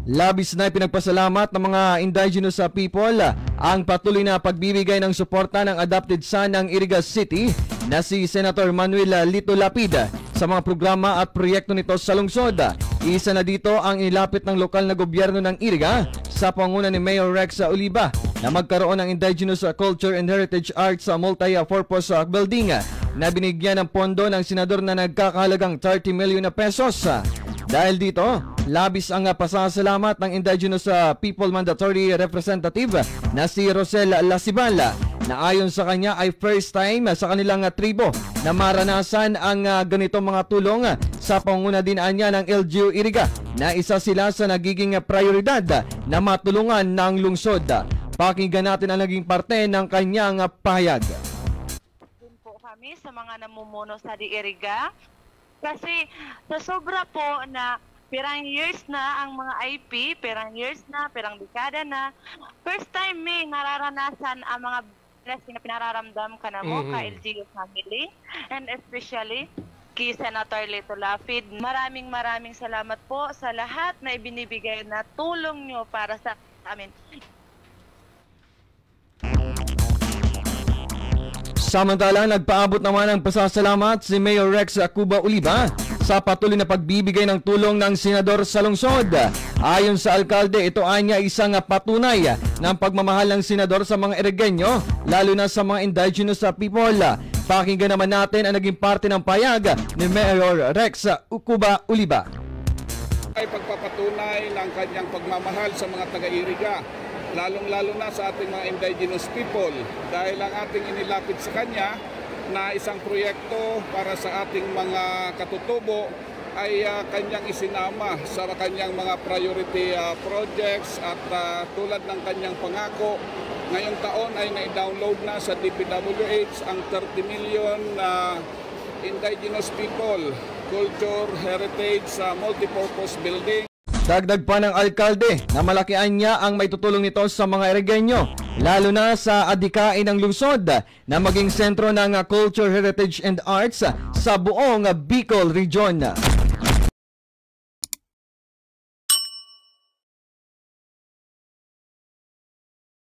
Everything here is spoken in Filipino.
Labis na pinagpasalamat ng mga indigenous people ang patuloy na pagbibigay ng suporta ng adopted son ng Iriga City na si Senator Manuel Lito Lapid sa mga programa at proyekto nito sa lungsod. Isa na dito ang ilapit ng lokal na gobyerno ng Iriga sa pangunguna ni Mayor Rex Oliva na magkaroon ng Indigenous Culture and Heritage Arts multi-purpose building na binigyan ng pondo ng senador na nagkakahalagang 30 milyon na pesos. Dahil dito, labis ang pasasalamat ng Indigenous People Mandatory Representative na si Rosel Lasibal na ayon sa kanya ay first time sa kanilang tribo na maranasan ang ganitong mga tulong sa pangunguna din niya ng LGU Iriga na isa sila sa nagiging prioridad na matulungan ng lungsod. Pakinggan natin ang naging parte ng kanyang pahayag. Doon po kami sa mga namumuno sa Iriga. Kasi sa sobra po na pirang years na ang mga IP, pirang years na, pirang dekada na, first time may nararanasan ang mga blessing na pinararamdam ka na mo ka LGU family, and especially kay Senator Lito Lapid. Maraming salamat po sa lahat na ibinibigay na tulong nyo para sa amin. Samantala, nagpaabot naman ng pasasalamat si Mayor Rex Cuba Oliva sa patuloy na pagbibigay ng tulong ng senador sa lungsod. Ayon sa alkalde, ito anya isang patunay ng pagmamahal ng senador sa mga Irigenyo, lalo na sa mga indigenous people. Pakinggan naman natin ang naging parte ng payag ni Mayor Rex Cuba Oliva. Ay pagpapatunay ng kanyang pagmamahal sa mga taga-Iriga, lalong-lalo na sa ating mga indigenous people, dahil ang ating inilapit sa kanya na isang proyekto para sa ating mga katutubo ay kanyang isinama sa kanyang mga priority projects at tulad ng kanyang pangako, ngayong taon ay na-download na sa DPWH ang 30 million na indigenous people culture heritage multipurpose building. Dagdag pa ng alkalde na malakian niya ang maitutulong nito sa mga Irigenyo, lalo na sa adikain ng lungsod na maging sentro ng culture, heritage and arts sa buong Bicol Region.